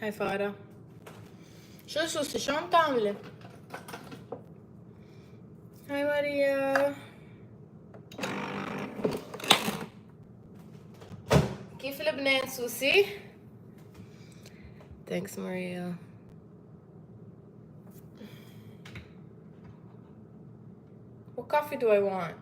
هاي فارة. شو سوسي شو عم تعملي؟ هاي ماريا. كيف لبنان سوسي؟ Thanks Maria. What coffee do I want?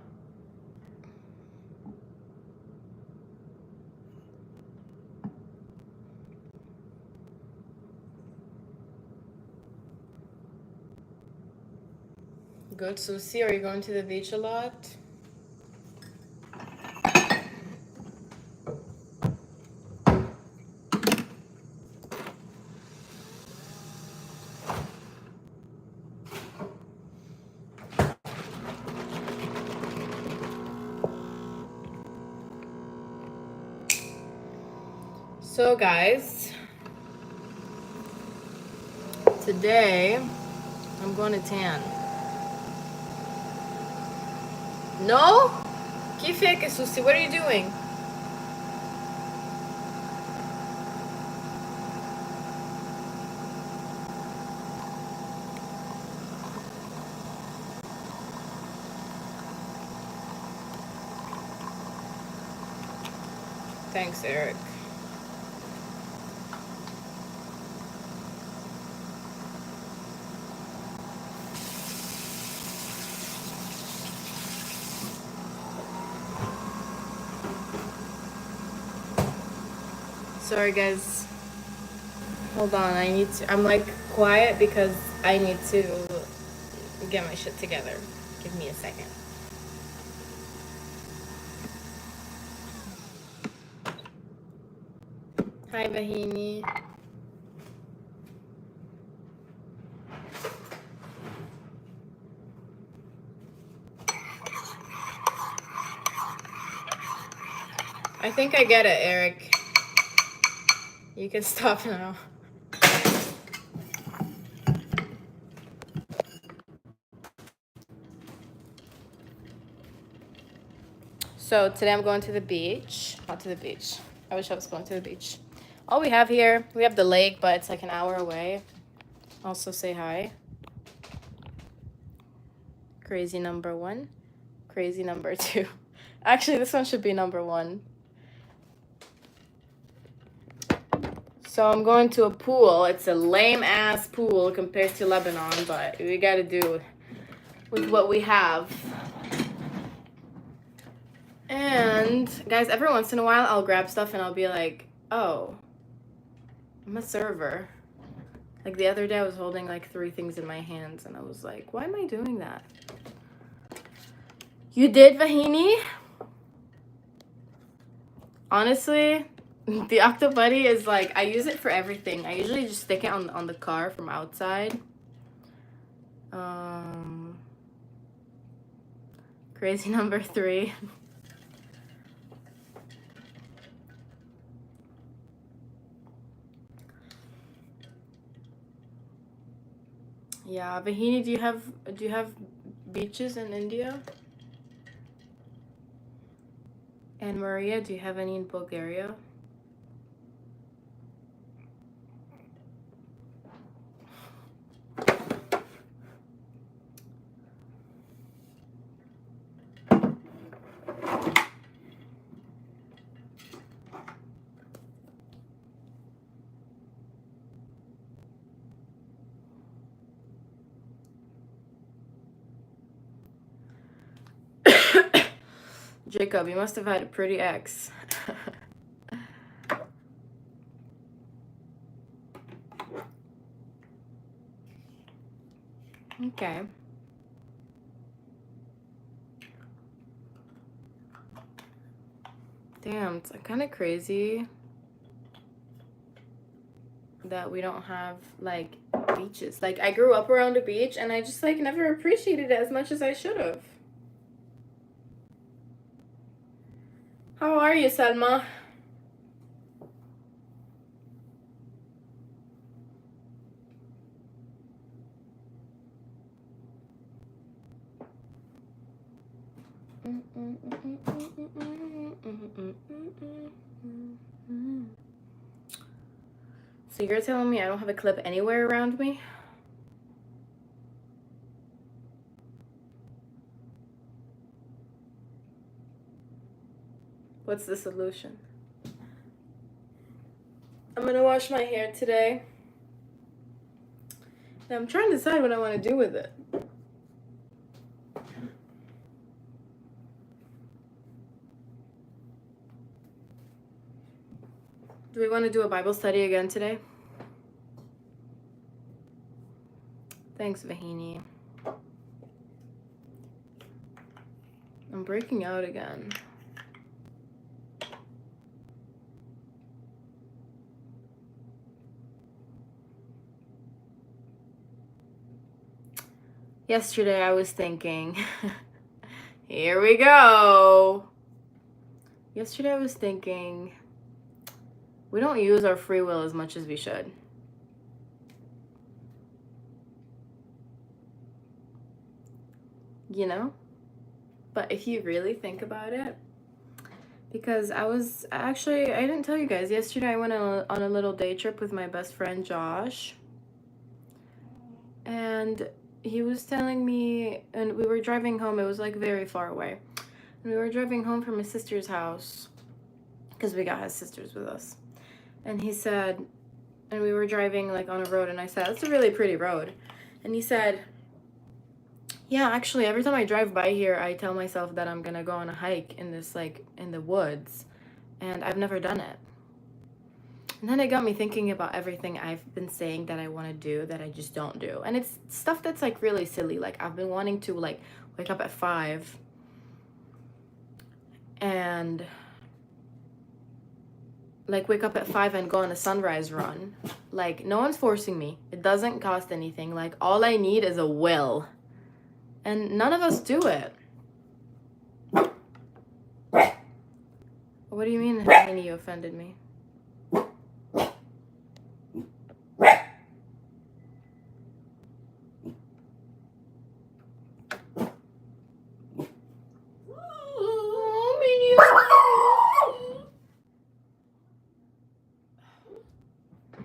Good, Susie. Are you going to the beach a lot? So guys, today I'm going to tan. No? كيف هيك Susie? What are you doing? Thanks, Eric. Sorry guys. Hold on, I'm like quiet because I need to get my shit together. Give me a second. Hi Vahini. I think I get it, Eric. You can stop now. So today I'm going to the beach. Not to the beach. I wish I was going to the beach. All we have here, we have the lake, but it's like an hour away. Also say hi. Crazy number 1. Crazy number 2. Actually, this one should be number 1. So I'm going to a pool. It's a lame ass pool compared to Lebanon, but we gotta do with what we have. And guys, every once in a while I'll grab stuff and I'll be like, oh, I'm a server. Like the other day I was holding like 3 things in my hands and I was like, why am I doing that? You did, Vahini? Honestly, the Octobuddy is like, I use it for everything. I usually just stick it on the car from outside. Crazy number 3. Yeah, Vahini, do you have beaches in India? And Maria, do you have any in Bulgaria? Jacob, you must have had a pretty ex. Okay. Damn, it's kind of crazy that we don't have like beaches. Like I grew up around a beach and I just like never appreciated it as much as I should have. How are you, Salma? So you're telling me I don't have a clip anywhere around me? What's the solution? I'm gonna wash my hair today. Now I'm trying to decide what I want to do with it. Do we want to do a Bible study again today? Thanks, Vahini. I'm breaking out again. Yesterday I was thinking, here we go. Yesterday I was thinking, we don't use our free will as much as we should. You know? But if you really think about it, because I didn't tell you guys, yesterday I went on a little day trip with my best friend Josh. And he was telling me, and we were driving home, it was like very far away. And we were driving home from his sister's house, because we got his sisters with us. And he said, and we were driving like on a road, and I said, it's a really pretty road. And he said, yeah, actually, every time I drive by here, I tell myself that I'm gonna go on a hike in this, like, in the woods, and I've never done it. And then it got me thinking about everything I've been saying that I want to do that I just don't do. And it's stuff that's like really silly. Like I've been wanting to like wake up at 5 and like wake up at 5 and go on a sunrise run. Like no one's forcing me. It doesn't cost anything. Like all I need is a will. And none of us do it. What do you mean, Haney, you offended me?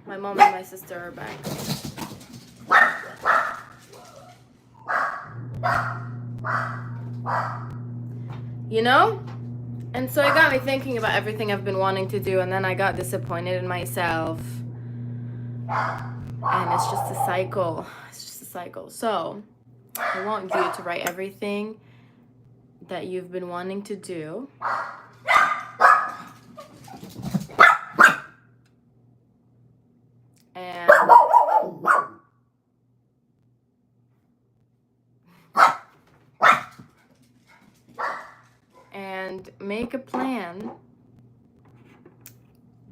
My mom and my sister are back. You know? And so it got me thinking about everything I've been wanting to do, and then I got disappointed in myself. And it's just a cycle. It's just a cycle. So I want you to write everything that you've been wanting to do. And make a plan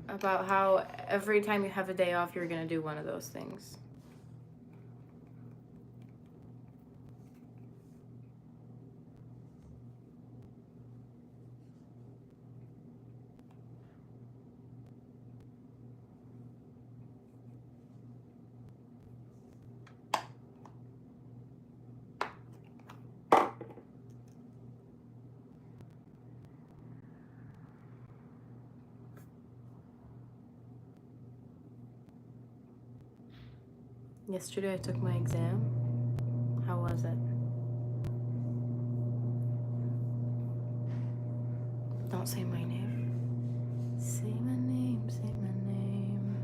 about how every time you have a day off, you're going to do one of those things. Yesterday I took my exam. How was it? Don't say my name. Say my name, say my name.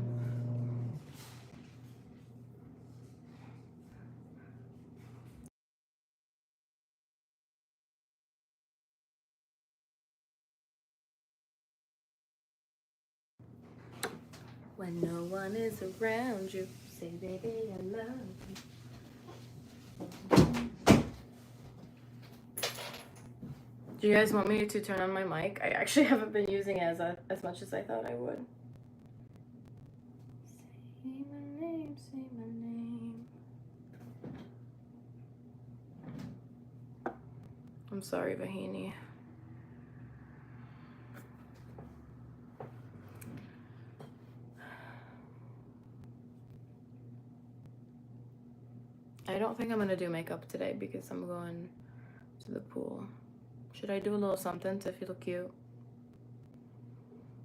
When no one is around you, say baby I love you. Do you guys want me to turn on my mic? I actually haven't been using it as much as I thought I would. Say my name, say my name. I'm sorry, Vahini. I don't think I'm gonna do makeup today because I'm going to the pool. Should I do a little something to feel cute?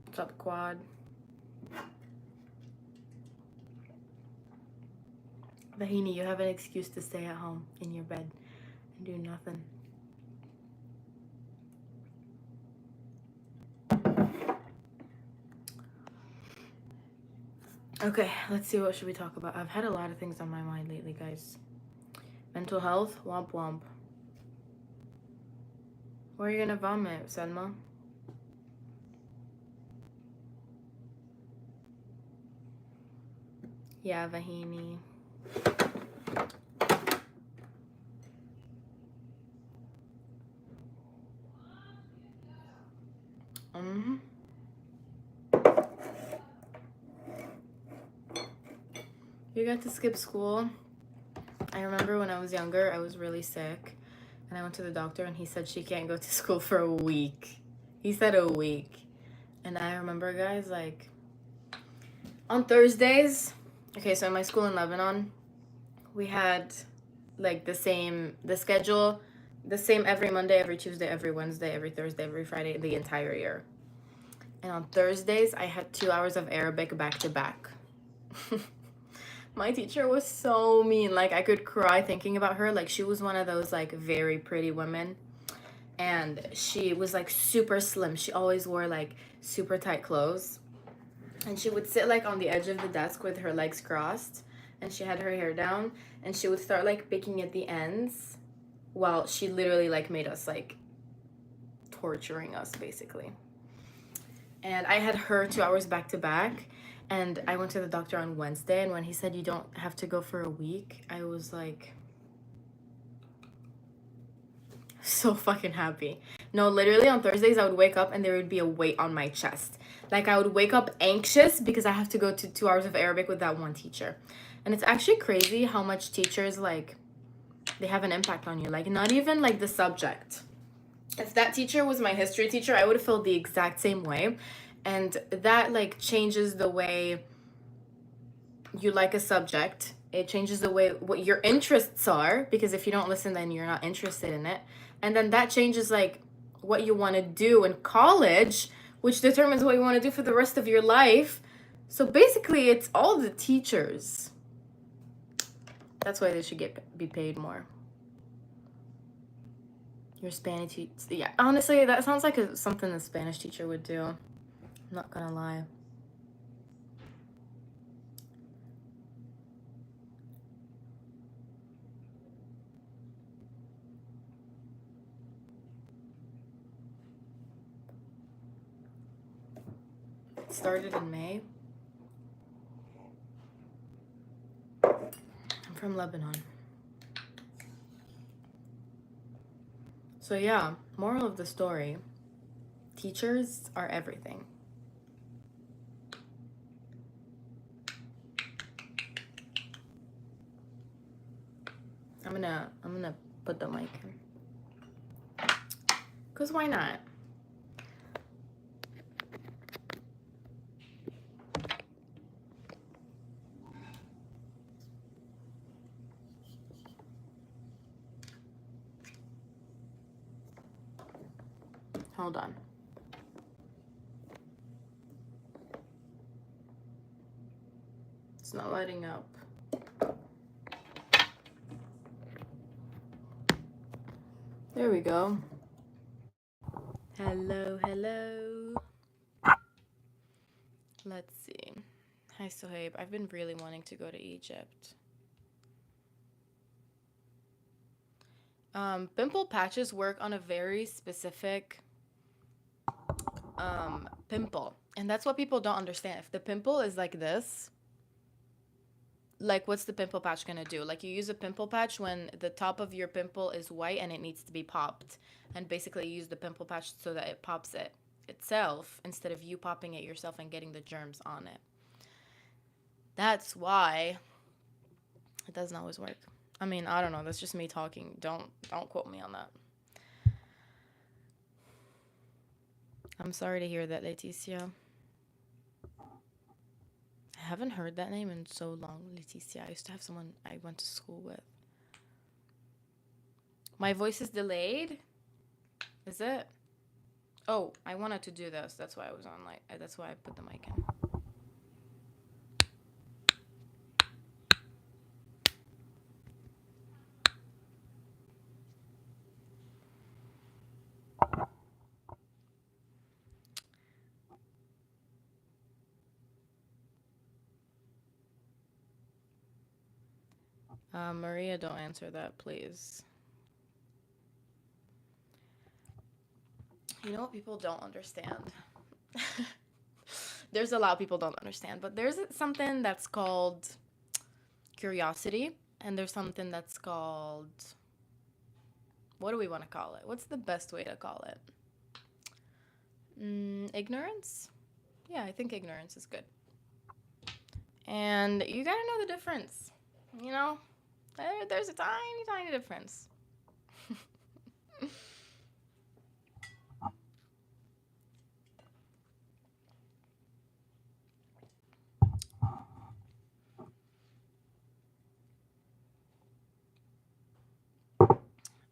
What's up, Quad? Vahini, you have an excuse to stay at home in your bed and do nothing. Okay, let's see, what should we talk about? I've had a lot of things on my mind lately, guys. Mental health, womp womp. Where are you gonna vomit, Selma? Yeah, Vahini. Mm-hmm. You got to skip school. I remember when I was younger, I was really sick. And I went to the doctor and he said she can't go to school for a week. He said a week. And I remember, guys, like, on Thursdays, okay, so in my school in Lebanon, we had, like, the schedule, the same every Monday, every Tuesday, every Wednesday, every Thursday, every Friday, the entire year. And on Thursdays, I had 2 hours of Arabic back to back. My teacher was so mean. Like, I could cry thinking about her. Like, she was one of those, like, very pretty women. And she was, like, super slim. She always wore, like, super tight clothes. And she would sit, like, on the edge of the desk with her legs crossed. And she had her hair down. And she would start, like, picking at the ends. While she literally, like, made us, like, torturing us, basically. And I had her 2 hours back to back. And I went to the doctor on Wednesday, and when he said you don't have to go for a week, I was like so fucking happy. No, literally on Thursdays I would wake up and there would be a weight on my chest. Like, I would wake up anxious because I have to go to 2 hours of Arabic with that one teacher. And it's actually crazy how much teachers, like, they have an impact on you. Like, not even like the subject. If that teacher was my history teacher, I would have felt the exact same way. And that, like, changes the way you like a subject. It changes the way what your interests are, because if you don't listen, then you're not interested in it. And then that changes, like, what you want to do in college, which determines what you want to do for the rest of your life. So basically, it's all the teachers. That's why they should be paid more. Your Spanish teacher, yeah. Honestly, that sounds like something a Spanish teacher would do. I'm not gonna lie. It started in May. I'm from Lebanon. So yeah, moral of the story, teachers are everything. I'm gonna put the mic in. Cause why not? Hold on. It's not lighting up. There we go. Hello, hello. Let's see. Hi, Sohaib. I've been really wanting to go to Egypt. Pimple patches work on a very specific pimple. And that's what people don't understand. If the pimple is like this, like, what's the pimple patch gonna do? Like, you use a pimple patch when the top of your pimple is white and it needs to be popped. And basically you use the pimple patch so that it pops it itself instead of you popping it yourself and getting the germs on it. That's why it doesn't always work. I mean, I don't know. That's just me talking. Don't quote me on that. I'm sorry to hear that, Leticia. I haven't heard that name in so long, Leticia. I used to have someone I went to school with. My voice is delayed? Is it? Oh, I wanted to do this. That's why I was on, like, that's why I put the mic in. Maria, don't answer that, please. You know what people don't understand? There's a lot of people don't understand, but there's something that's called curiosity, and there's something that's called, what do we want to call it? What's the best way to call it? Ignorance? Yeah, I think ignorance is good. And you gotta know the difference. You know, there's a tiny, tiny difference.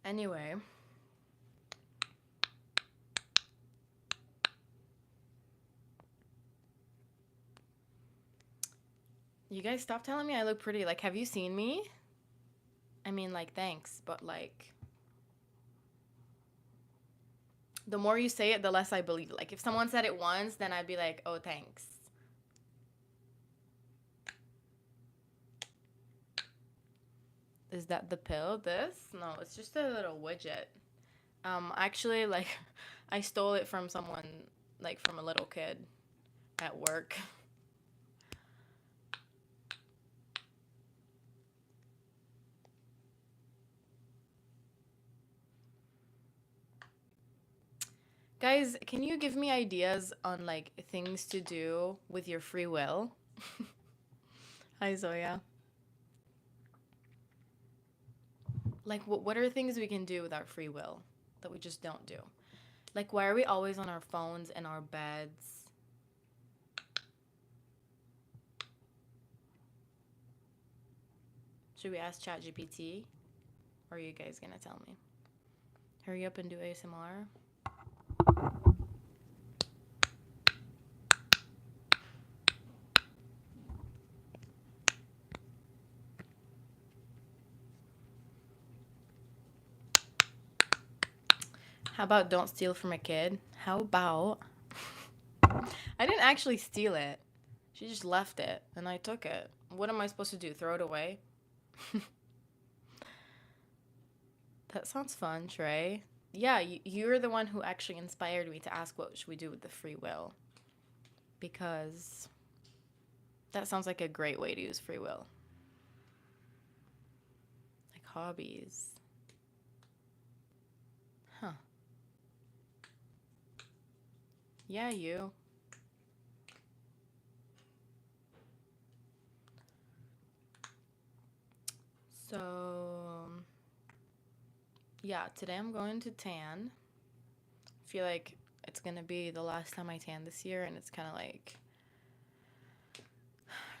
Anyway, you guys stop telling me I look pretty. Like, have you seen me? I mean, like, thanks, but like, the more you say it, the less I believe it. Like, if someone said it once, then I'd be like, oh, thanks. Is that the pill? This? No, it's just a little widget. Actually, like, I stole it from someone, like, from a little kid at work. Guys, can you give me ideas on, like, things to do with your free will? Hi, Zoya. Like, what are things we can do with our free will that we just don't do? Like, why are we always on our phones and our beds? Should we ask ChatGPT? Or are you guys gonna tell me? Hurry up and do ASMR. How about don't steal from a kid? How about... I didn't actually steal it. She just left it, and I took it. What am I supposed to do? Throw it away? That sounds fun, Trey. Yeah, you're the one who actually inspired me to ask what should we do with the free will. Because that sounds like a great way to use free will. Like hobbies. Huh. Yeah, you. So, yeah, today I'm going to tan. I feel like it's going to be the last time I tan this year, and it's kind of like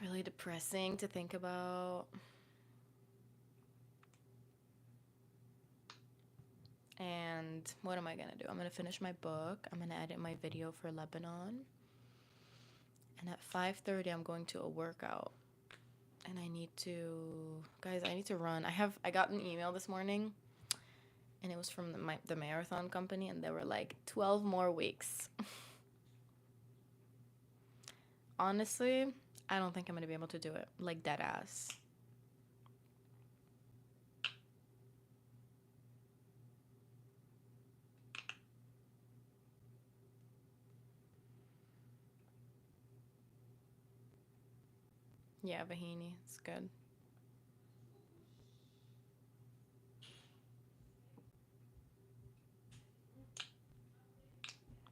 really depressing to think about. And what am I going to do? I'm going to finish my book. I'm going to edit my video for Lebanon. And at 5:30, I'm going to a workout. And I need to, guys, I need to run. I got an email this morning, and it was from the marathon company, and they were like, 12 more weeks. Honestly, I don't think I'm going to be able to do it. Like, dead ass. Yeah, Vahini, it's good.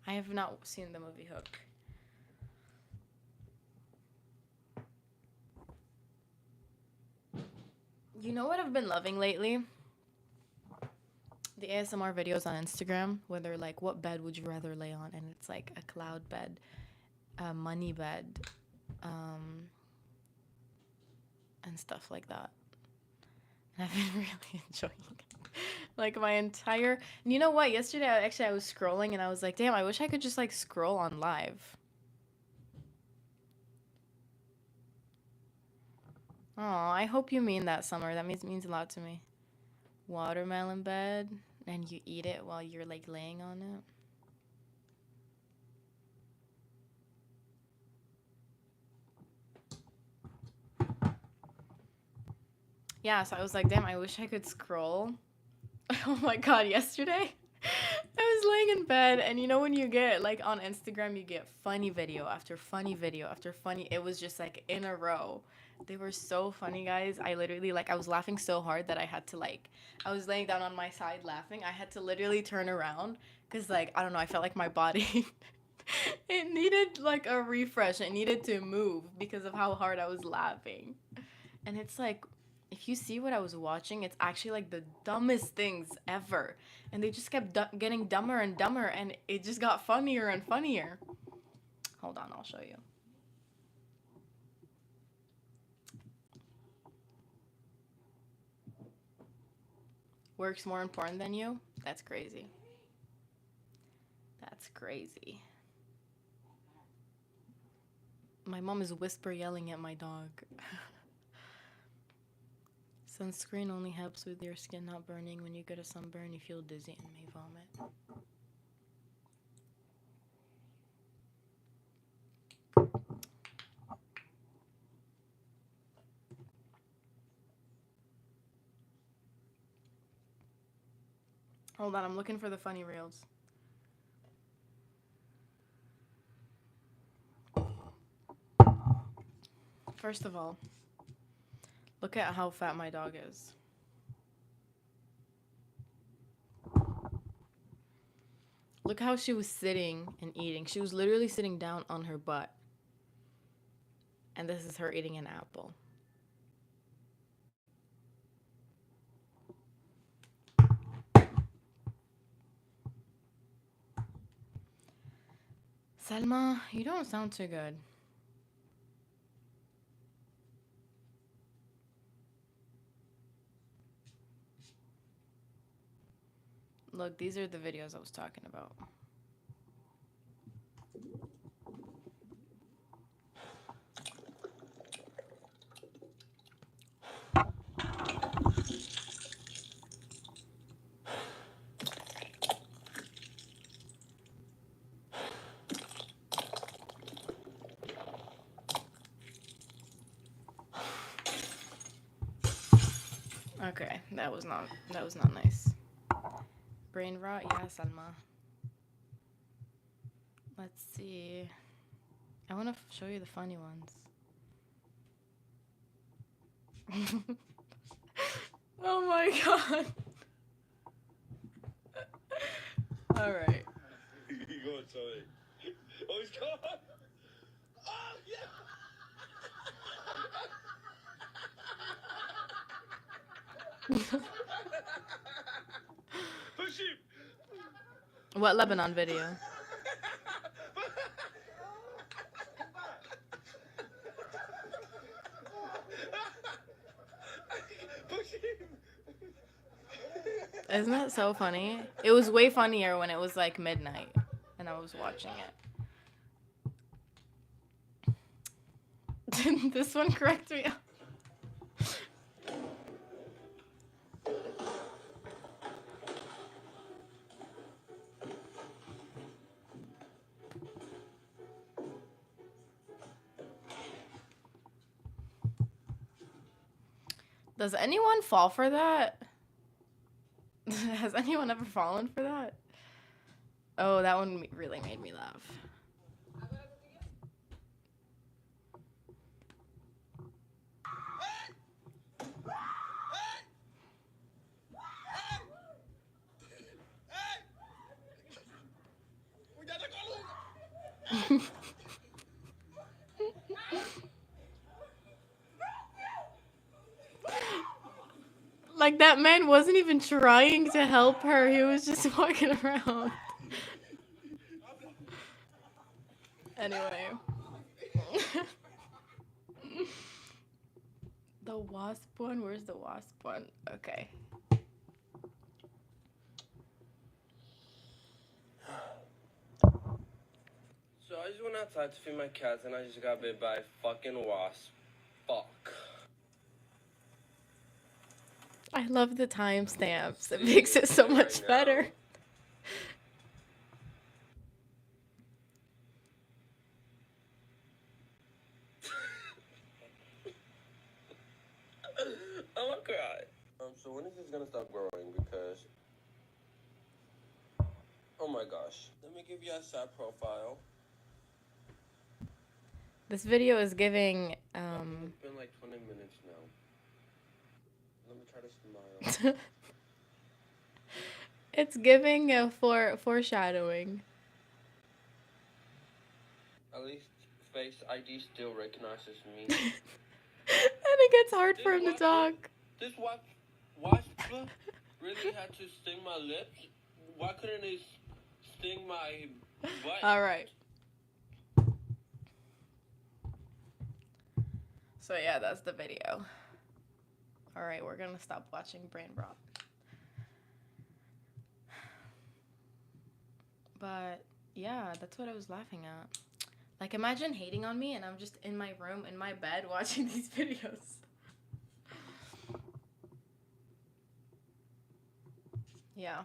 I have not seen the movie Hook. You know what I've been loving lately? The ASMR videos on Instagram where they're like, what bed would you rather lay on? And it's like a cloud bed, a money bed, and stuff like that. And I've been really enjoying it. Like my entire... And you know what? Yesterday, I was scrolling and I was like, damn, I wish I could just like scroll on live. Oh, I hope you mean that, Summer. That means a lot to me. Watermelon bed, and you eat it while you're like laying on it. Yeah, so I was like, damn, I wish I could scroll. Oh my god, yesterday I was laying in bed, and you know when you get like on Instagram, you get funny video after funny video after funny. It was just like in a row. They were so funny, guys. I literally like I was laughing so hard that I had to like I was laying down on my side laughing. I had to literally turn around because like I don't know, I felt like my body it needed like a refresh. It needed to move because of how hard I was laughing. And it's like, if you see what I was watching, it's actually like the dumbest things ever. And they just kept getting dumber and dumber, and it just got funnier and funnier. Hold on, I'll show you. Work's more important than you? That's crazy. That's crazy. My mom is whisper yelling at my dog. Sunscreen only helps with your skin not burning. When you get a sunburn, you feel dizzy and may vomit. Hold on, I'm looking for the funny reels. First of all, look at how fat my dog is. Look how she was sitting and eating. She was literally sitting down on her butt. And this is her eating an apple. Selma, you don't sound too good. Look, these are the videos I was talking about. Okay, that was not nice. Brain rot, yeah, Salma. Let's see. I want to show you the funny ones. Oh my god. All right. Go on, sorry. Oh, he's gone. Oh, yeah. Push him. What Lebanon video? Push him. Isn't that so funny? It was way funnier when it was like midnight and I was watching it. This one cracked me up. Does anyone fall for that? Has anyone ever fallen for that? Oh, that one really made me laugh. Like, that man wasn't even trying to help her. He was just walking around. Anyway. The wasp one? Where's the wasp one? Okay. So I just went outside to feed my cats and I just got bit by a fucking wasp. Fuck. I love the timestamps. It makes it so much better. I'm gonna cry. when is this gonna stop growing? Because, oh my gosh. Let me give you a side profile. This video is giving, I think it's been like 20 minutes now. Let me try to smile. It's giving a foreshadowing. At least Face ID still recognizes me. And it gets hard for him to talk. This wasp really had to sting my lips? Why couldn't it sting my butt? Alright. So yeah, that's the video. Alright, we're gonna stop watching Brain Rot. But yeah, that's what I was laughing at. Like, imagine hating on me and I'm just in my room, in my bed, watching these videos. Yeah.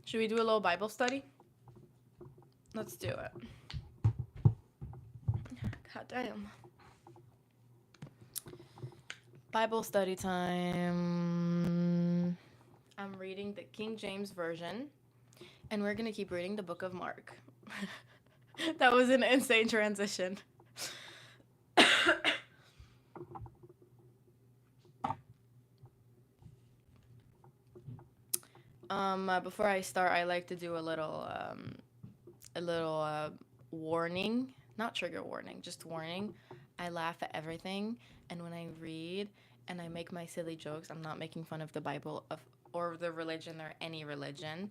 Should we do a little Bible study? Let's do it. God damn. Bible study time. I'm reading the King James Version, and we're going to keep reading the book of Mark. That was an insane transition. Before I start, I like to do a little warning, not trigger warning, just warning. I laugh at everything, and when I read and I make my silly jokes, I'm not making fun of the Bible or the religion or any religion.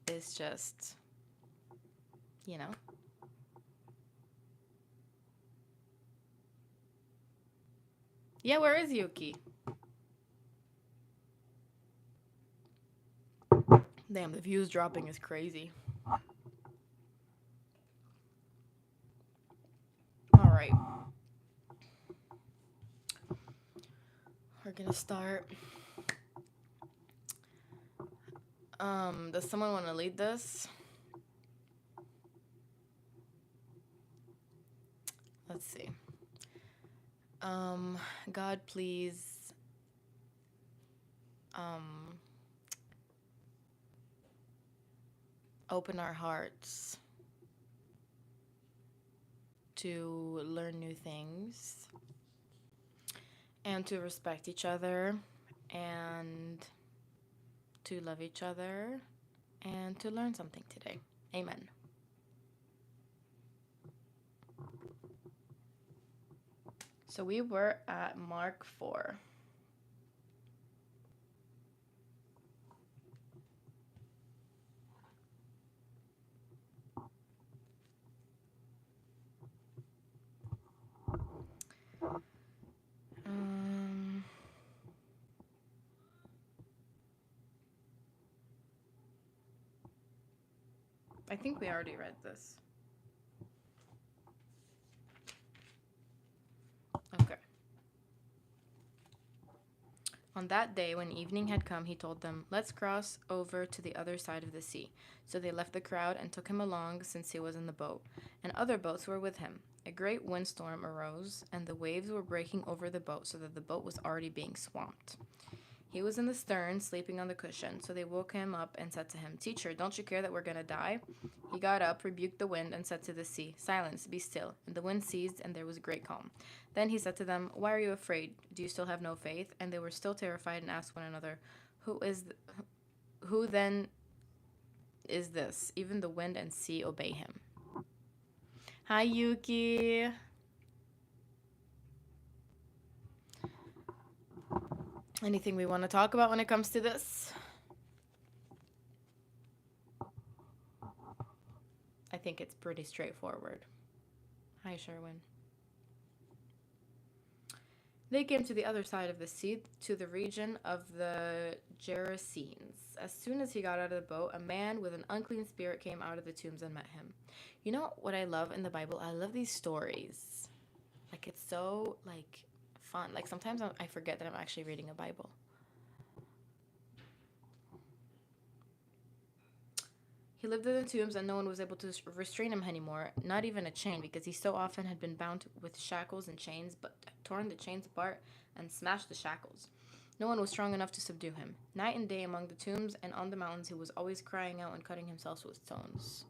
It's just, you know. Yeah, where is Yuki? Damn, the views dropping is crazy. Alright. We're gonna start. Does someone want to lead this? Let's see. God, please, open our hearts to learn new things and to respect each other and to love each other and to learn something today. Amen. So we were at Mark 4. I think we already read this. Okay. On that day, when evening had come, he told them, "Let's cross over to the other side of the sea." So they left the crowd and took him along, since he was in the boat, and other boats were with him. A great windstorm arose, and the waves were breaking over the boat, so that the boat was already being swamped. He was in the stern, sleeping on the cushion. So they woke him up and said to him, "Teacher, don't you care that we're going to die?" He got up, rebuked the wind, and said to the sea, "Silence, be still." And the wind ceased, and there was a great calm. Then he said to them, "Why are you afraid? Do you still have no faith?" And they were still terrified and asked one another, Who then is this? Even the wind and sea obey him." Hi, Yuki. Anything we want to talk about when it comes to this? I think it's pretty straightforward. Hi, Sherwin. They came to the other side of the sea, to the region of the Gerasenes. As soon as he got out of the boat, a man with an unclean spirit came out of the tombs and met him. You know what I love in the Bible? I love these stories. Like, it's so, like, fun. Like, sometimes I forget that I'm actually reading a Bible. He lived in the tombs, and no one was able to restrain him anymore, not even a chain, because he so often had been bound with shackles and chains, but torn the chains apart and smashed the shackles. No one was strong enough to subdue him. Night and day among the tombs and on the mountains, he was always crying out and cutting himself with stones.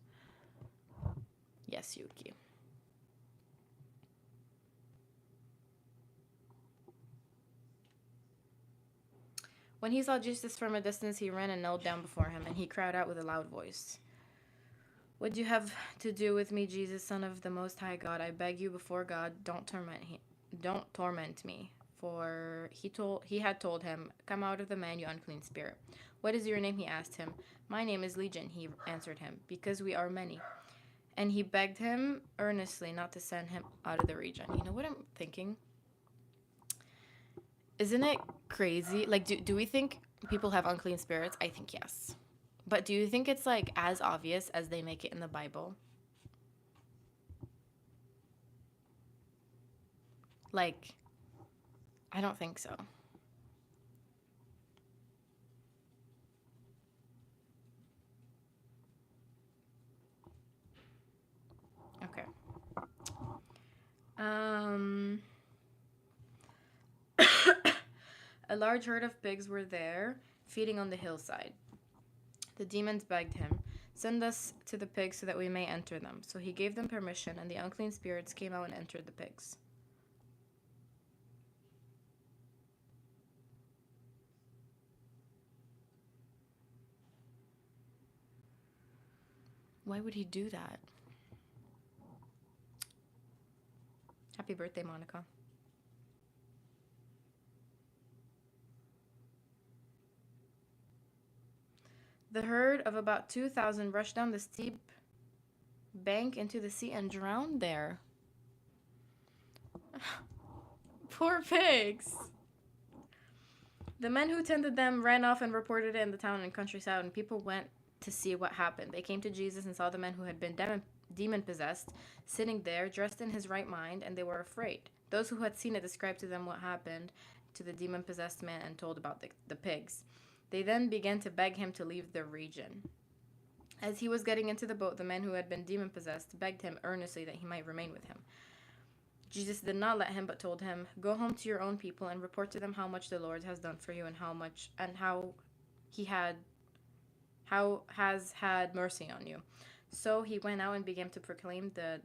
Yes, Yuki. When he saw Jesus from a distance, he ran and knelt down before him, and he cried out with a loud voice, "What do you have to do with me, Jesus, Son of the Most High God? I beg you before God, don't torment me." For he had told him, "Come out of the man, you unclean spirit." "What is your name?" he asked him. "My name is Legion," he answered him, "because we are many." And he begged him earnestly not to send him out of the region. You know what I'm thinking? Isn't it crazy? Like, do we think people have unclean spirits? I think yes. But do you think it's like as obvious as they make it in the Bible? Like, I don't think so. Okay. A large herd of pigs were there, feeding on the hillside. The demons begged him, "Send us to the pigs so that we may enter them." So he gave them permission, and the unclean spirits came out and entered the pigs. Why would he do that? Happy birthday, Monica. The herd of about 2,000 rushed down the steep bank into the sea and drowned there. Poor pigs. The men who tended them ran off and reported it in the town and countryside, and people went to see what happened. They came to Jesus and saw the men who had been demon-possessed sitting there, dressed in his right mind, and they were afraid. Those who had seen it described to them what happened to the demon-possessed man and told about the pigs. They then began to beg him to leave the region. As he was getting into the boat, the men who had been demon-possessed begged him earnestly that he might remain with him. Jesus did not let him, but told him, "Go home to your own people and report to them how much the Lord has done for you and how has had mercy on you." So he went out and began to proclaim the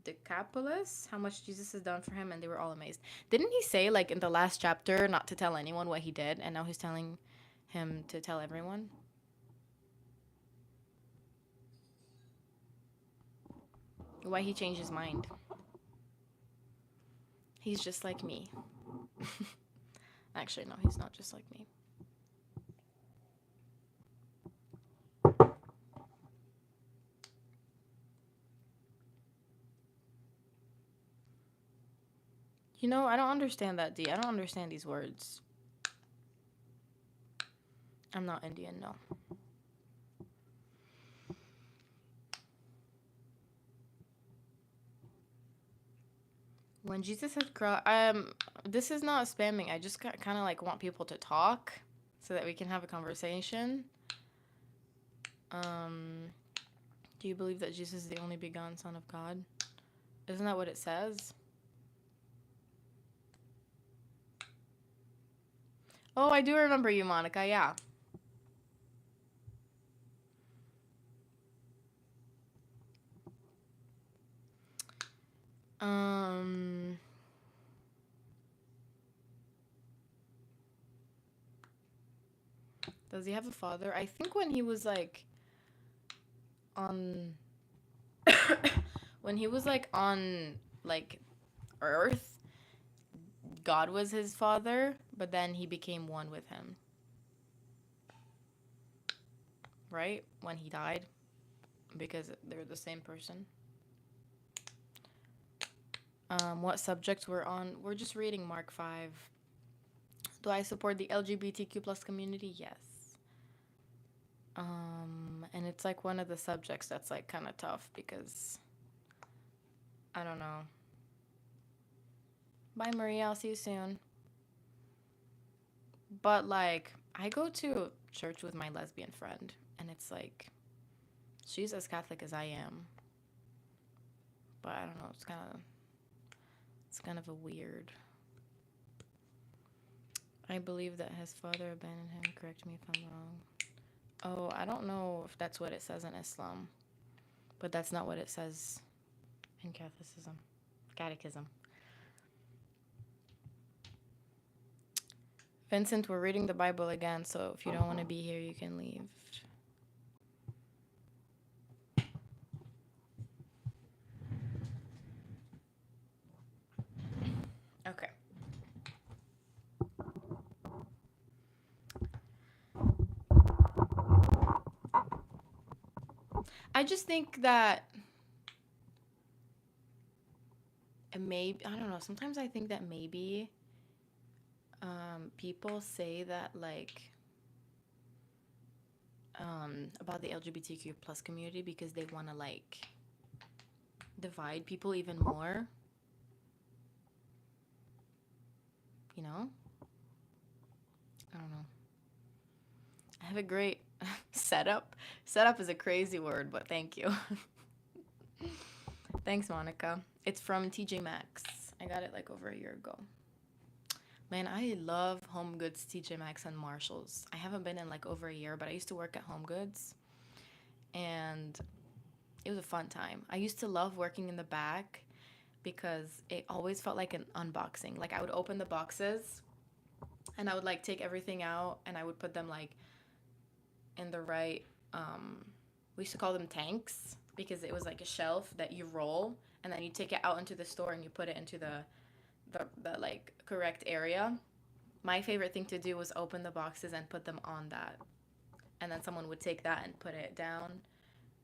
Decapolis how much Jesus has done for him, and they were all amazed. Didn't he say, like, in the last chapter not to tell anyone what he did, and now he's telling him to tell everyone? Why he changed his mind? He's just like me. Actually, no, he's not just like me. You know, I don't understand that, D. I don't understand these words. I'm not Indian, no. When Jesus had cried, this is not spamming. I just kind of like want people to talk so that we can have a conversation. Do you believe that Jesus is the only begotten Son of God? Isn't that what it says? Oh, I do remember you, Monica. Yeah. Does he have a father? I think when he was like on when he was like on like Earth, God was his father, but then he became one with him. Right? When he died, because they're the same person. What subjects we're on? We're just reading Mark 5. Do I support the LGBTQ plus community? Yes. And it's like one of the subjects that's like kind of tough because I don't know. Bye, Maria. I'll see you soon. But like, I go to church with my lesbian friend, and it's like She's as Catholic as I am. But I don't know, it's kind of a weird. I believe that his father abandoned him. Correct me if I'm wrong. Oh, I don't know if that's what it says in Islam. But that's not what it says in Catholicism. Catechism. Vincent, we're reading the Bible again, so if you don't want to be here, you can leave. Okay. I just think that maybe, I don't know, sometimes I think that maybe people say that, like, about the LGBTQ plus community because they want to, like, divide people even more. You know? I don't know. I have a great setup. Setup is a crazy word, but thank you. Thanks, Monica. It's from TJ Maxx. I got it like over a year ago. Man, I love Home Goods, TJ Maxx, and Marshalls. I haven't been in like over a year, but I used to work at Home Goods, and it was a fun time. I used to love working in the back because it always felt like an unboxing. Like I would open the boxes, and I would like take everything out, and I would put them like in the right, we used to call them tanks because it was like a shelf that you roll, and then you take it out into the store and you put it into the like correct area. My favorite thing to do was open the boxes and put them on that, and then someone would take that and put it down,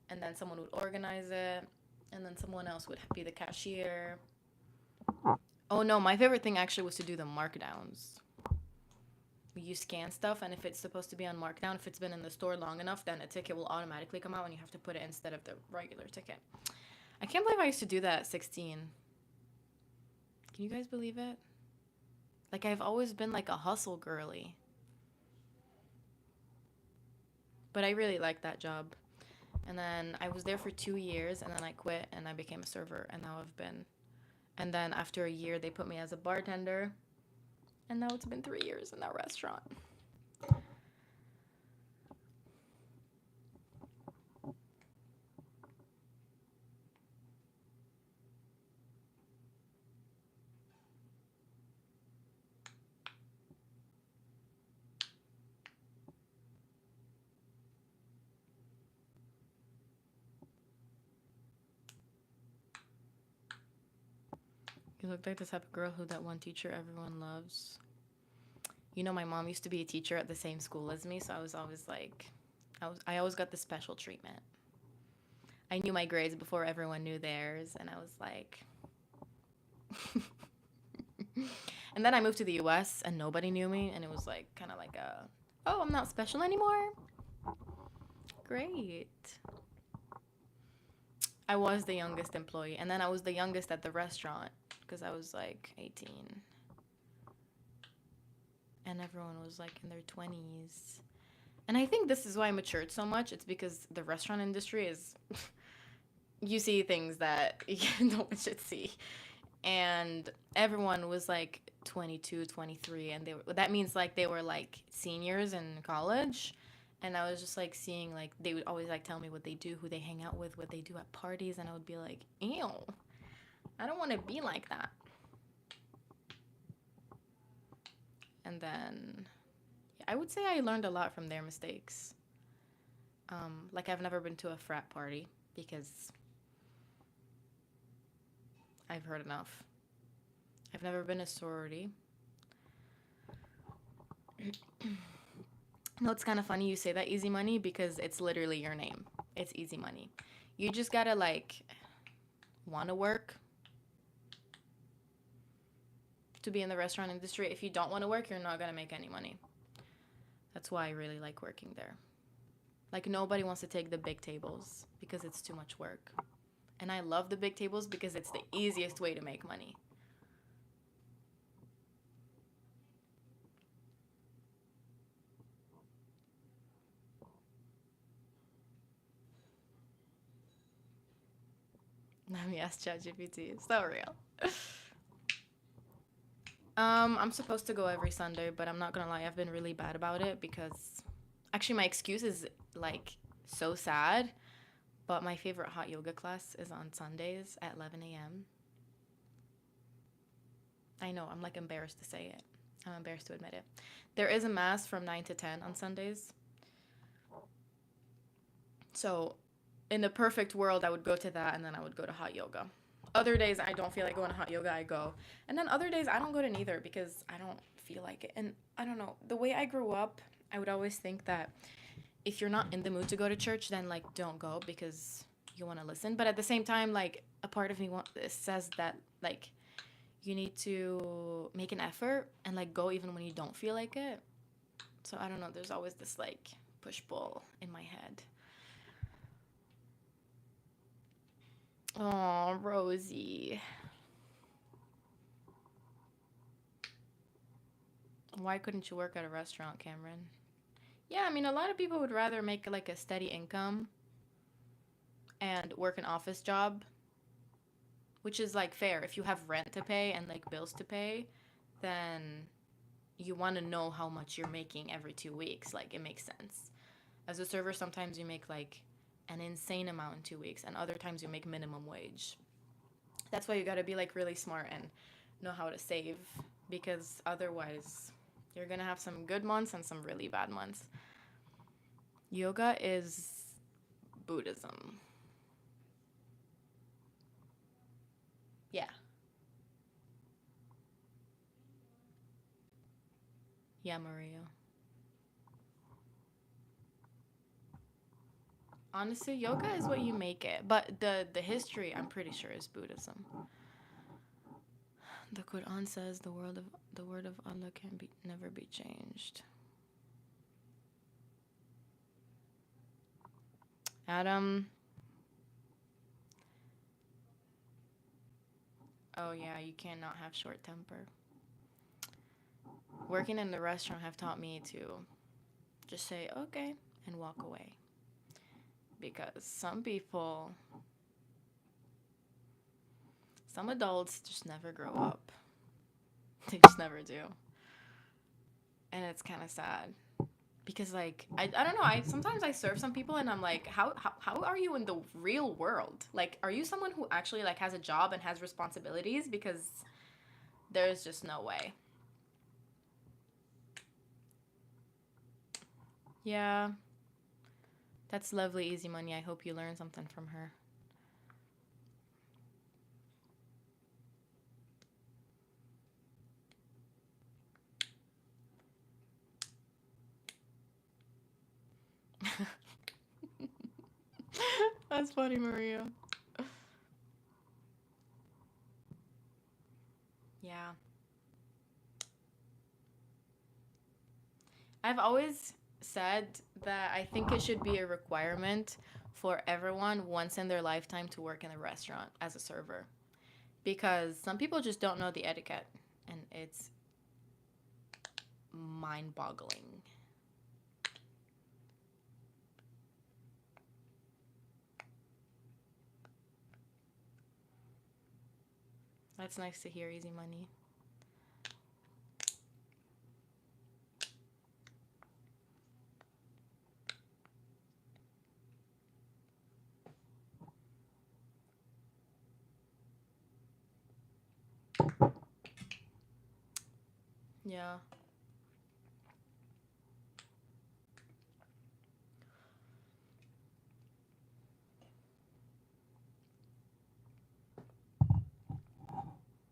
and then someone would organize it, and then someone else would be the cashier. Oh no, my favorite thing actually was to do the markdowns. You scan stuff, and if it's supposed to be on markdown, if it's been in the store long enough, then a ticket will automatically come out and you have to put it instead of the regular ticket. I can't believe I used to do that at 16. Can you guys believe it? Like, I've always been like a hustle girly. But I really liked that job. And then I was there for 2 years, and then I quit and I became a server, and now I've been. And then after a year, they put me as a bartender. And now it's been 3 years in that restaurant. You look like the type of girl who that one teacher everyone loves. You know, my mom used to be a teacher at the same school as me, so I was always like, I always got the special treatment. I knew my grades before everyone knew theirs, and I was like... And then I moved to the US, and nobody knew me, and it was like, kind of like a, oh, I'm not special anymore? Great. I was the youngest employee, and then I was the youngest at the restaurant, because I was like 18. And everyone was like in their 20s. And I think this is why I matured so much. It's because the restaurant industry is... you see things that no one should see. And everyone was like 22, 23, and that means like they were like seniors in college. And I was just like seeing, like, they would always like tell me what they do, who they hang out with, what they do at parties, and I would be like, ew, I don't want to be like that. And then I would say I learned a lot from their mistakes. Like, I've never been to a frat party because I've heard enough. I've never been a sorority. No, it's kind of funny you say that, Easy Money, because it's literally your name. It's Easy Money. You just gotta, like, want to work to be in the restaurant industry. If you don't want to work, you're not gonna make any money. That's why I really like working there. Like, nobody wants to take the big tables because it's too much work. And I love the big tables because it's the easiest way to make money. Let me ask ChatGPT. So real. I'm supposed to go every Sunday, but I'm not gonna lie, I've been really bad about it because actually my excuse is like so sad, but my favorite hot yoga class is on Sundays at 11 a.m. I know, I'm like embarrassed to say it. I'm embarrassed to admit it. There is a mass from 9 to 10 on Sundays. So, in the perfect world, I would go to that and then I would go to hot yoga. Other days, I don't feel like going to hot yoga, I go. And then other days, I don't go to neither because I don't feel like it. And I don't know, the way I grew up, I would always think that if you're not in the mood to go to church, then like don't go because you want to listen. But at the same time, like a part of me says that like you need to make an effort and like go even when you don't feel like it. So I don't know, there's always this like push pull in my head. Oh, Rosie. Why couldn't you work at a restaurant, Cameron? Yeah, I mean, a lot of people would rather make like a steady income and work an office job, which is like fair. If you have rent to pay and like bills to pay, then you want to know how much you're making every 2 weeks. Like, it makes sense. As a server, sometimes you make like an insane amount in 2 weeks, and other times you make minimum wage. That's why you got to be like really smart and know how to save, because otherwise you're gonna have some good months and some really bad months. Yoga is Buddhism. Yeah. Yeah, Maria. Honestly, yoga is what you make it, but the history I'm pretty sure is Buddhism. The Quran says the word of Allah can be never be changed. Adam. Oh yeah, you cannot have short temper. Working in the restaurant have taught me to just say okay and walk away. Because some adults just never grow up. They just never do. And it's kind of sad. Because like I don't know, I sometimes I serve some people and I'm like, how are you in the real world? Like, are you someone who actually like has a job and has responsibilities? Because there's just no way. Yeah. That's lovely, Easy Money. I hope you learned something from her. That's funny, Maria. Yeah. I've always said that I think it should be a requirement for everyone once in their lifetime to work in a restaurant as a server. Because some people just don't know the etiquette, and it's mind boggling. That's nice to hear, Easy Money. Yeah.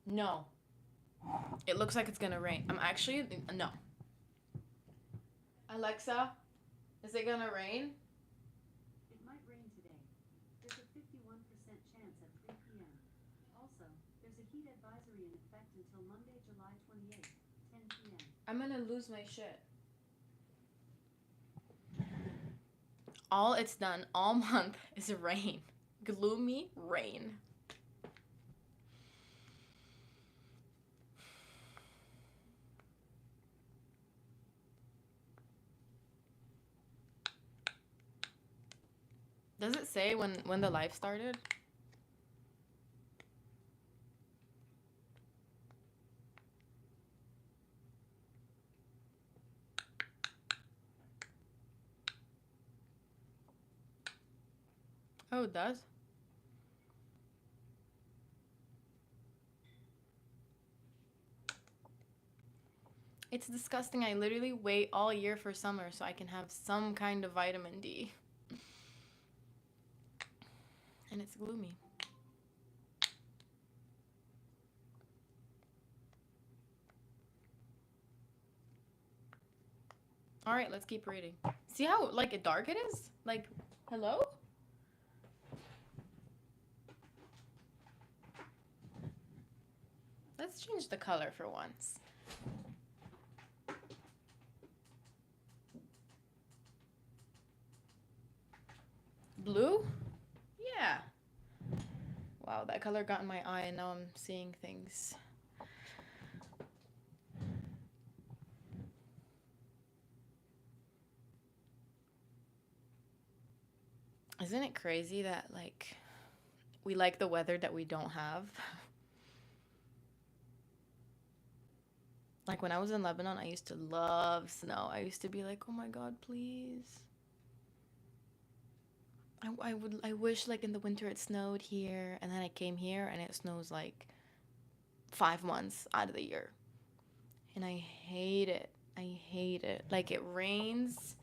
No. It looks like it's gonna rain. I'm actually no. Alexa, is it gonna rain? It might rain today. There's a 51% chance at 3 p.m. Also, there's a heat advisory in effect until Monday, July 28th, 10 p.m. I'm gonna lose my shit. All it's done all month is rain. Gloomy rain. Does it say when the live started? Oh, it does? It's disgusting. I literally wait all year for summer so I can have some kind of vitamin D. And it's gloomy. All right, let's keep reading. See how like dark it is? Like, hello? Let's change the color for once. Blue? Yeah. Wow, that color got in my eye and now I'm seeing things. Isn't it crazy that like we like the weather that we don't have? Like when I was in Lebanon, I used to love snow. I used to be like, oh my God, please. I wish like in the winter it snowed here, and then I came here and it snows like 5 months out of the year. And I hate it. I hate it. Like it rains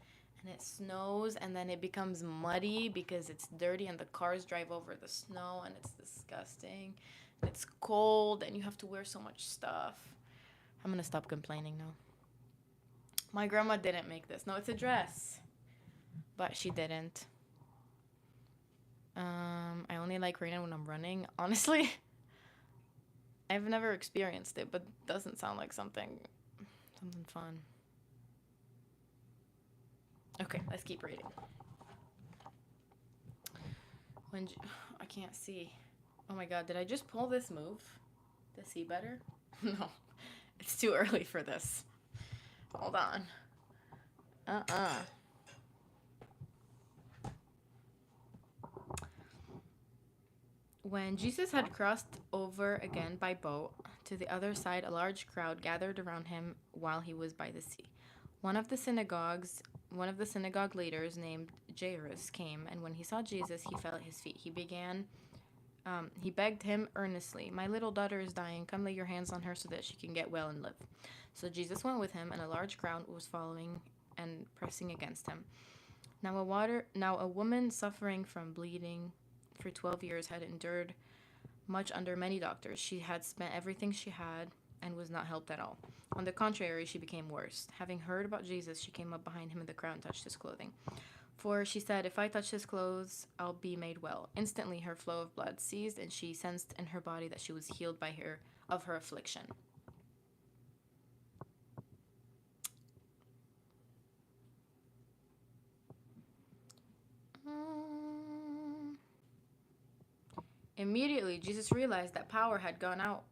and it snows and then it becomes muddy because it's dirty and the cars drive over the snow and it's disgusting. And it's cold and you have to wear so much stuff. I'm gonna stop complaining now. My grandma didn't make this. No, it's a dress. But she didn't. I only like rain when I'm running. Honestly, I've never experienced it, but it doesn't sound like something fun. Okay, let's keep reading. I can't see. Oh my God, did I just pull this move to see better? No, it's too early for this. Hold on. When Jesus had crossed over again by boat to the other side, a large crowd gathered around him while he was by the sea. One of the synagogue leaders named Jairus came, and when he saw Jesus, he fell at his feet. He begged him earnestly, "My little daughter is dying. Come lay your hands on her so that she can get well and live." So Jesus went with him, and a large crowd was following and pressing against him. Now a woman suffering from bleeding for 12 years had endured much under many doctors. She had spent everything she had and was not helped at all. On the contrary, she became worse. Having heard about Jesus, she came up behind him in the crowd and touched his clothing. For she said, "If I touch his clothes, I'll be made well." Instantly, her flow of blood ceased, and she sensed in her body that she was healed of her affliction. Immediately, Jesus realized that power had gone out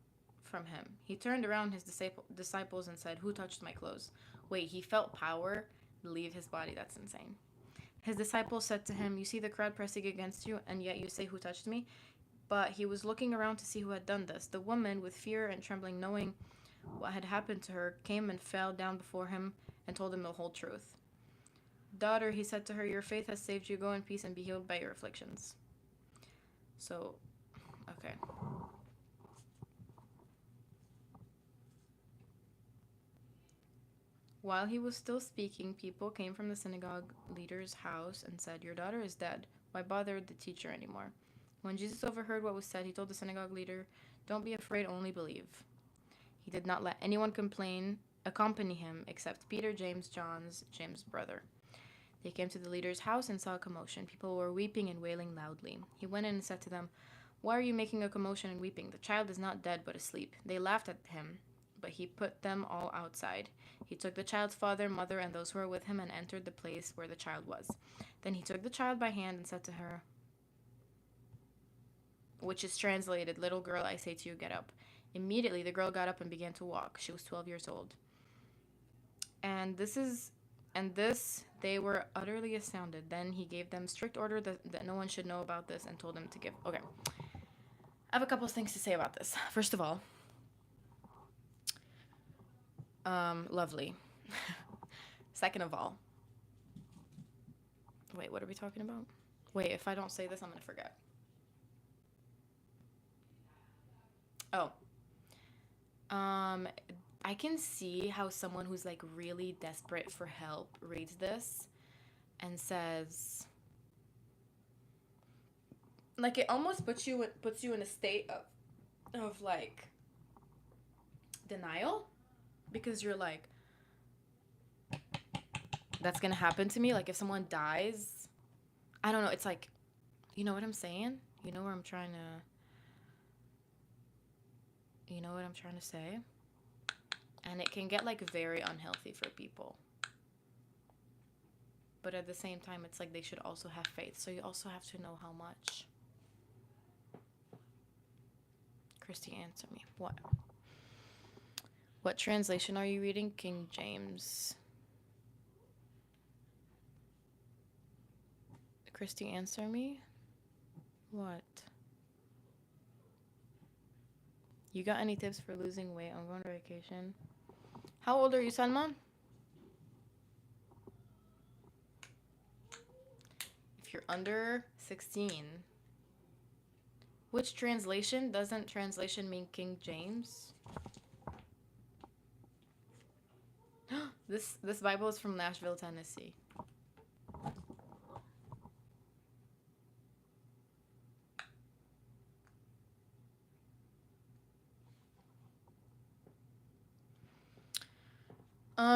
from him. He turned around his disciples and said, "Who touched my clothes?" Wait, he felt power leave his body? That's insane. His disciples said to him, "You see the crowd pressing against you, and yet you say, 'Who touched me?'" But he was looking around to see who had done this. The woman, with fear and trembling, knowing what had happened to her, came and fell down before him and told him the whole truth. "Daughter," he said to her, "your faith has saved you. Go in peace and be healed by your afflictions." So, okay. While he was still speaking, people came from the synagogue leader's house and said, "Your daughter is dead. Why bother the teacher anymore?" When Jesus overheard what was said, he told the synagogue leader, "Don't be afraid, only believe." He did not let anyone accompany him except Peter, James brother. They came to the leader's house and saw a commotion. People were weeping and wailing loudly. He went in and said to them, "Why are you making a commotion and weeping? The child is not dead but asleep." They laughed at him, but he put them all outside. He took the child's father, mother, and those who were with him and entered the place where the child was. Then he took the child by hand and said to her, which is translated, "Little girl, I say to you, get up." Immediately the girl got up and began to walk. She was 12 years old. And they were utterly astounded. Then he gave them strict order that no one should know about this and told them to give. Okay. I have a couple of things to say about this. First of all, lovely. Second of all, wait, what are we talking about? Wait, if I don't say this, I'm gonna forget. Oh. I can see how someone who's like really desperate for help reads this and says, like, it almost puts you in a state of like denial, because you're like, that's gonna happen to me. Like, if someone dies, I don't know. It's like, you know what I'm saying? You know where I'm trying to. You know what I'm trying to say? And it can get like very unhealthy for people. But at the same time, it's like they should also have faith. So you also have to know how much. Kristy, answer me. What? What translation are you reading? King James. Kristy, answer me. What? You got any tips for losing weight? I'm going to vacation. How old are you, Salma? If you're under 16. Which translation? Doesn't translation mean King James? This Bible is from Nashville, Tennessee.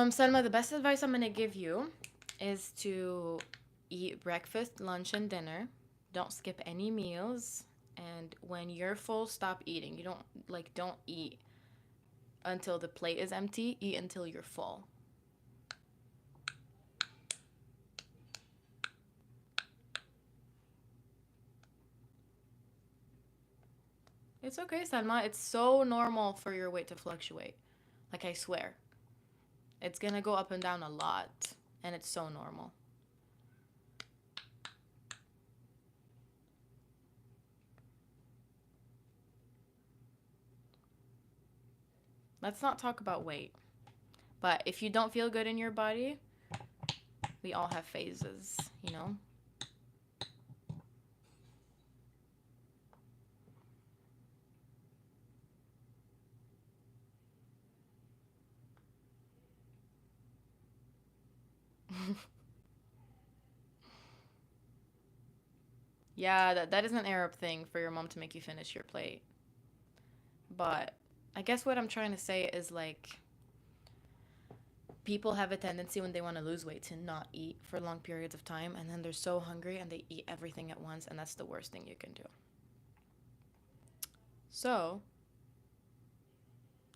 Selma, the best advice I'm gonna give you is to eat breakfast, lunch, and dinner. Don't skip any meals. And when you're full, stop eating. You don't eat until the plate is empty. Eat until you're full. It's okay, Salma. It's so normal for your weight to fluctuate. Like, I swear. It's gonna go up and down a lot. And it's so normal. Let's not talk about weight. But if you don't feel good in your body, we all have phases, you know? Yeah, that is an Arab thing for your mom to make you finish your plate. But I guess what I'm trying to say is, like, people have a tendency when they want to lose weight to not eat for long periods of time, and then they're so hungry and they eat everything at once, and that's the worst thing you can do. So,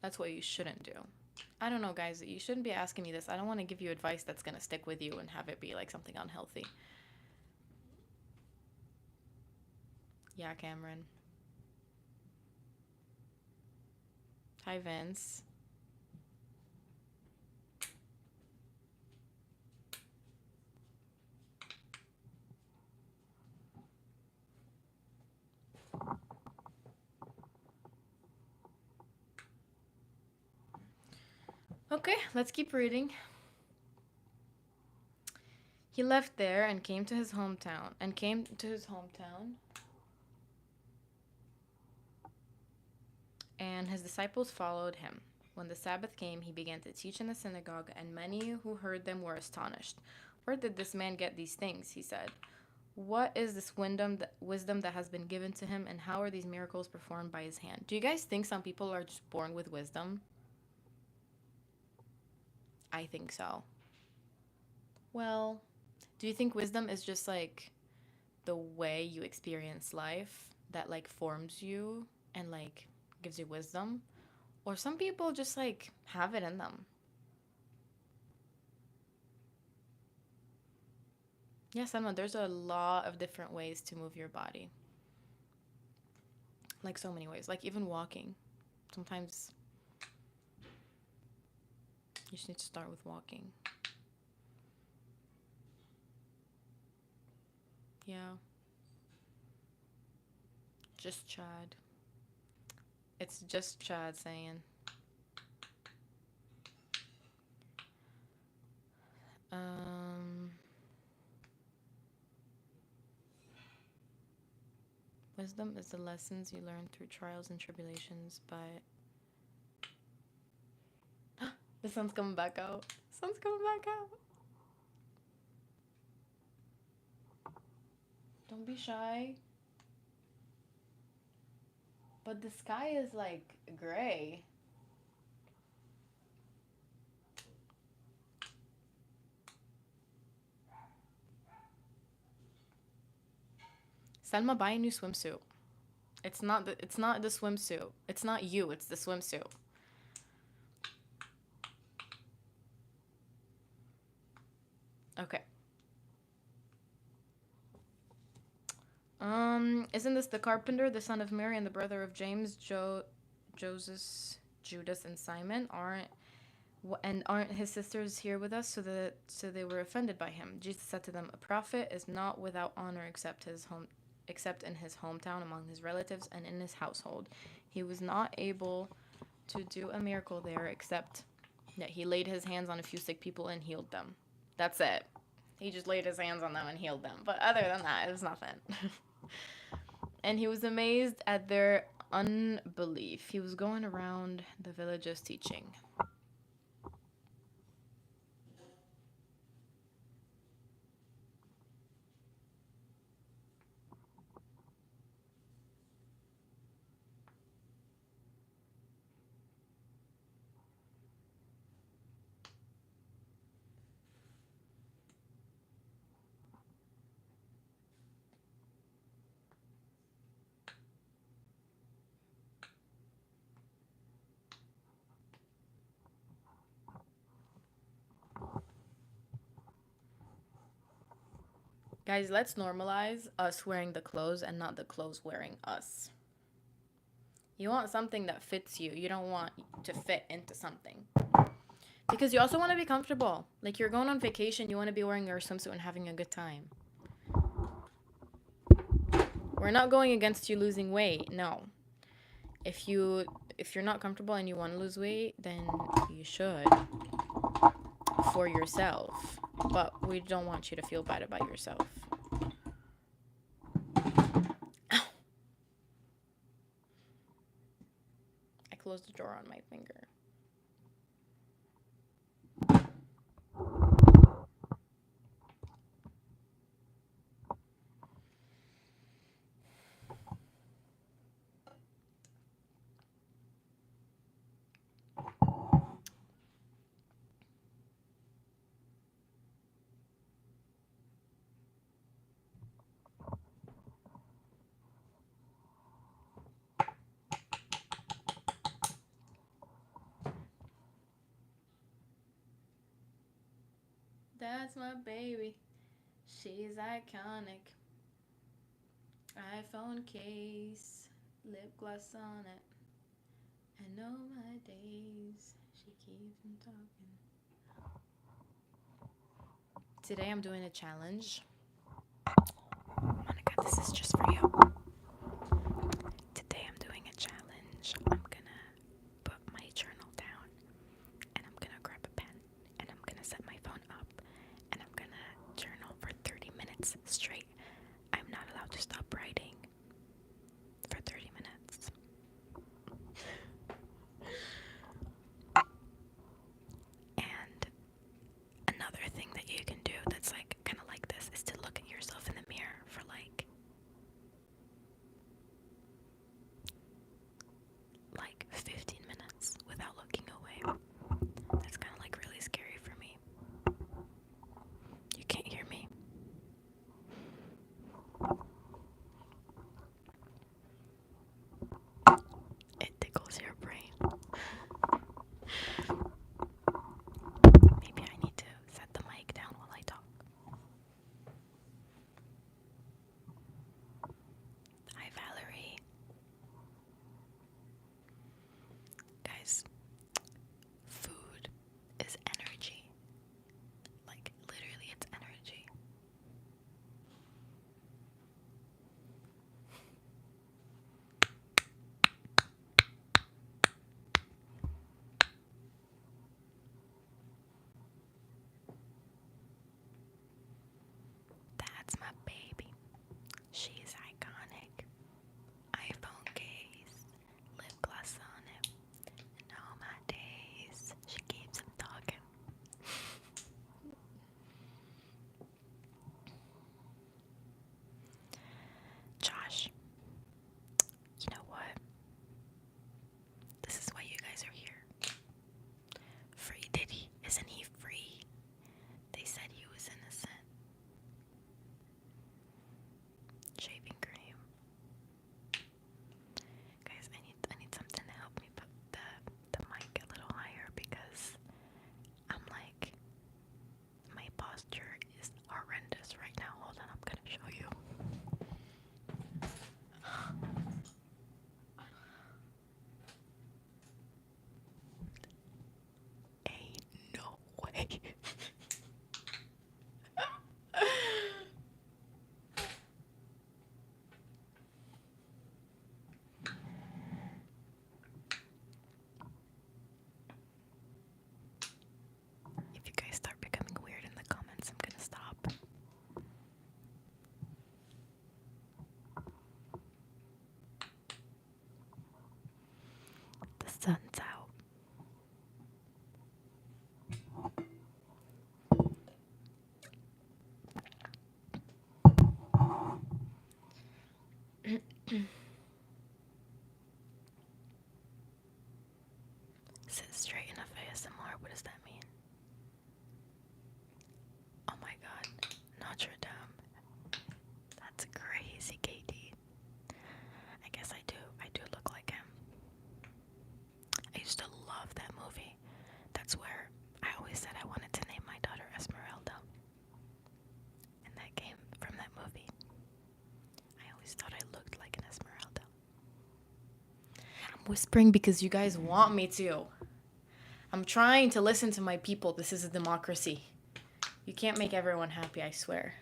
that's what you shouldn't do. I don't know, guys. You shouldn't be asking me this. I don't want to give you advice that's going to stick with you and have it be like something unhealthy. Yeah, Cameron. Hi, Vince. Okay, let's keep reading. He left there and came to his hometown. And his disciples followed him. When the Sabbath came, he began to teach in the synagogue, and many who heard them were astonished. Where did this man get these things? He said. What is this wisdom that has been given to him, and how are these miracles performed by his hand? Do you guys think some people are just born with wisdom? I think so. Well, do you think wisdom is just like the way you experience life that like forms you and like gives you wisdom? Or some people just like have it in them? Yes, Emma, there's a lot of different ways to move your body. Like, so many ways. Like, even walking. Sometimes you just need to start with walking. Yeah. Just Chad. It's just Chad saying. Um... Wisdom is the lessons you learn through trials and tribulations, but the sun's coming back out. Sun's coming back out. Don't be shy. But the sky is like gray. Selma, buy a new swimsuit. It's not the swimsuit. It's not you, it's the swimsuit. Okay. Isn't this the carpenter, the son of Mary and the brother of James, Joseph, Judas, and Simon? Aren't his sisters here with us? So they were offended by him. Jesus said to them, "A prophet is not without honor except in his hometown, among his relatives, and in his household." He was not able to do a miracle there except that he laid his hands on a few sick people and healed them. That's it. He just laid his hands on them and healed them. But other than that, it was nothing. And he was amazed at their unbelief. He was going around the villages teaching. Guys, let's normalize us wearing the clothes and not the clothes wearing us. You want something that fits you. You don't want to fit into something. Because you also want to be comfortable. Like, you're going on vacation, you want to be wearing your swimsuit and having a good time. We're not going against you losing weight. No. If you're not comfortable and you want to lose weight, then you should. For yourself. But we don't want you to feel bad about yourself. Ow. I closed the drawer on my finger. That's my baby. She's iconic. iPhone case, lip gloss on it. I know my days. She keeps me talking. Today I'm doing a challenge. Monica, this is just for you. Today I'm doing a challenge. I'm gonna put my journal down and I'm gonna grab a pen and I'm gonna set my phone up and I'm gonna journal for 30 minutes straight. I'm not allowed to stop writing for 30 minutes. And another thing that you can do that's like kind of like this is to look at yourself in the mirror for like 15 minutes without looking away. That's kind of like really scary for me. You can't hear me. posture is horrendous right now. Hold on, I'm gonna show you. Ain't no way. If you guys start becoming weird in the comments, I'm gonna stop. The sun's out. Sit straight enough ASMR. What does that mean? Oh my god. Notre Dame. That's crazy, KD. I guess I do. I do look like him. I used to love that movie. That's where I always said I wanted to name my daughter Esmeralda. And that came from that movie. I always thought I looked like an Esmeralda. I'm whispering because you guys want me to. I'm trying to listen to my people. This is a democracy. You can't make everyone happy, I swear.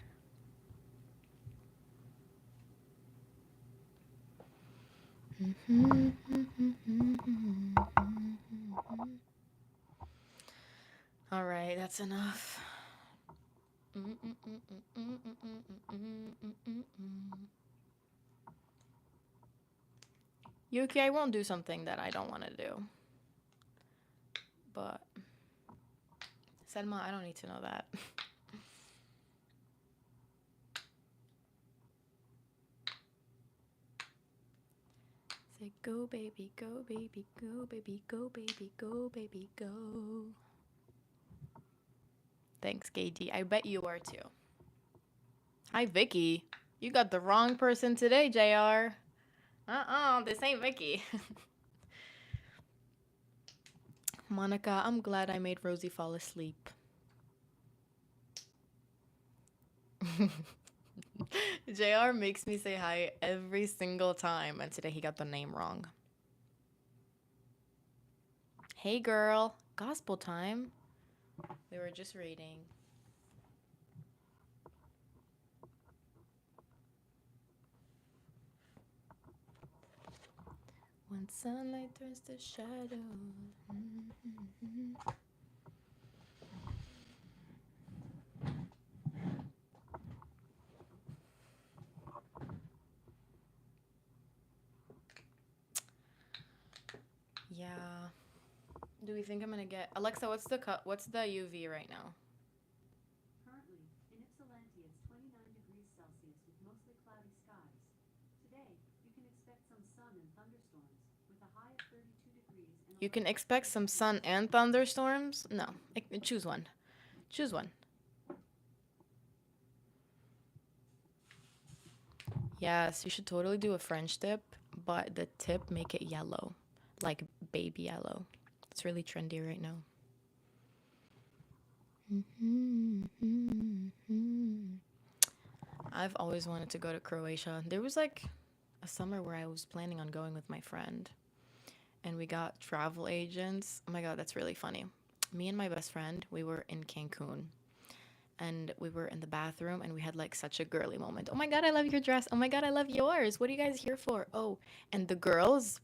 All right, that's enough. Yuki, I won't do something that I don't want to do. But Selma, I don't need to know that. Say go baby, go baby, go baby, go baby, go baby, go. Thanks, KD. I bet you are too. Hi, Vicky. You got the wrong person today, JR. This ain't Vicky. Monica, I'm glad I made Rosie fall asleep. JR makes me say hi every single time, and today he got the name wrong. Hey girl, gospel time. We were just reading. When sunlight turns to shadows. Yeah. Do we think I'm gonna get Alexa? What's the UV right now? Currently, in Ypsilanti, it's 29 degrees Celsius with mostly cloudy skies. Today, you can expect some sun and thunderstorms with a high of 32 degrees. You can expect some sun and thunderstorms? No. Choose one. Choose one. Yes, you should totally do a French dip, but the tip make it yellow, like baby yellow. It's really trendy right now. I've always wanted to go to Croatia. There was like a summer where I was planning on going with my friend, and we got travel agents. Oh my god, that's really funny. Me and my best friend, we were in Cancun, and we were in the bathroom, and we had like such a girly moment. Oh my god, I love your dress. Oh my god, I love yours. What are you guys here for? Oh, and the girls,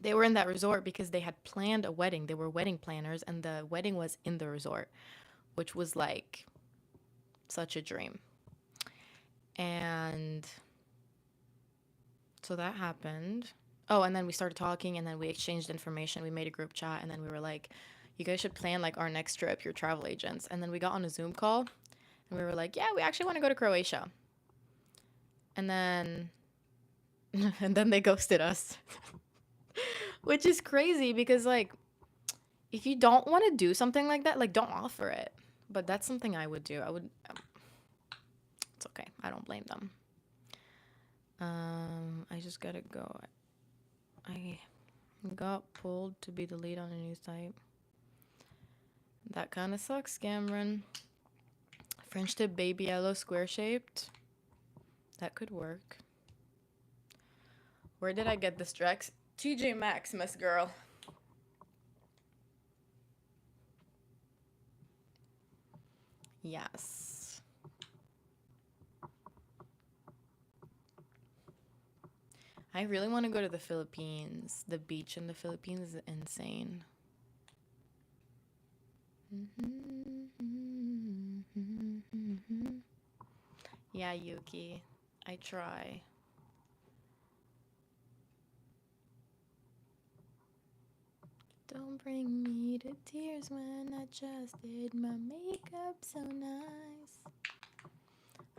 they were in that resort because they had planned a wedding. They were wedding planners, and the wedding was in the resort, which was like such a dream. And so that happened. Oh, and then we started talking, and then we exchanged information. We made a group chat, and then we were like, you guys should plan like our next trip, your travel agents. And then we got on a Zoom call, and we were like, yeah, we actually want to go to Croatia. And then and then they ghosted us. Which is crazy because like if you don't want to do something like that, like don't offer it. But that's something I would do. I would it's okay. I don't blame them. I just gotta go. I got pulled to be the lead on a new site. That kind of sucks, Cameron. French tip baby yellow square shaped. That could work. Where did I get this dress? TJ Maxx, Miss Girl. Yes. I really want to go to the Philippines. The beach in the Philippines is insane. Yeah, Yuki. I try. Don't bring me to tears when I just did my makeup so nice.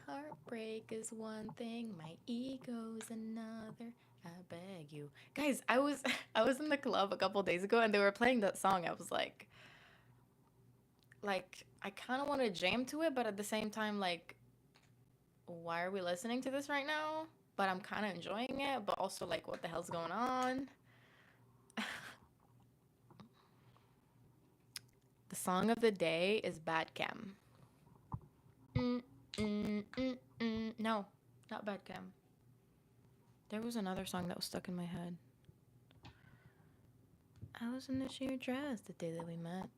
Heartbreak is one thing, my ego's another. I beg you. Guys, I was in the club a couple days ago and they were playing that song. I was like I kind of want to jam to it, but at the same time, like, why are we listening to this right now? But I'm kind of enjoying it, but also like, what the hell's going on? The song of the day is Bad Chem. No, not Bad Chem. There was another song that was stuck in my head. I was in a sheer dress the day that we met.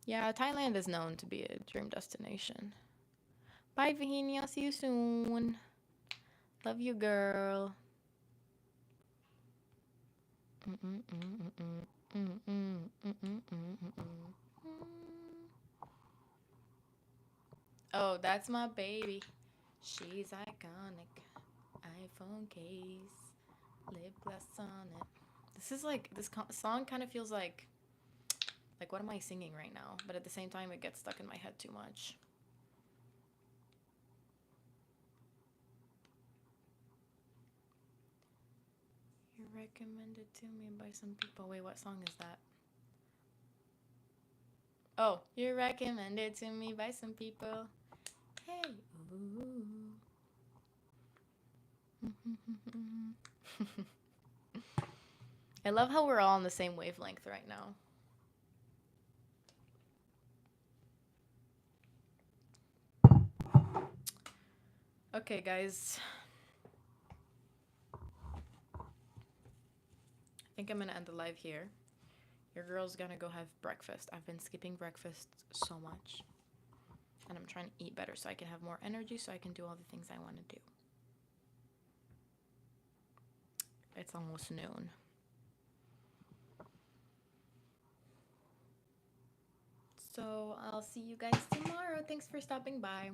Yeah, Thailand is known to be a dream destination. Bye, Vahini. I'll see you soon. Love you, girl. Oh, that's my baby. She's iconic. iPhone case. Lip gloss on it. This is like, this song kind of feels like what am I singing right now? But at the same time, it gets stuck in my head too much. You're recommended to me by some people. Wait, what song is that? Oh, you're recommended to me by some people. Hey, ooh. I love how we're all on the same wavelength right now. Okay, guys. I think I'm gonna end the live here. Your girl's gonna go have breakfast. I've been skipping breakfast so much. And I'm trying to eat better so I can have more energy so I can do all the things I want to do. It's almost noon. So I'll see you guys tomorrow. Thanks for stopping by.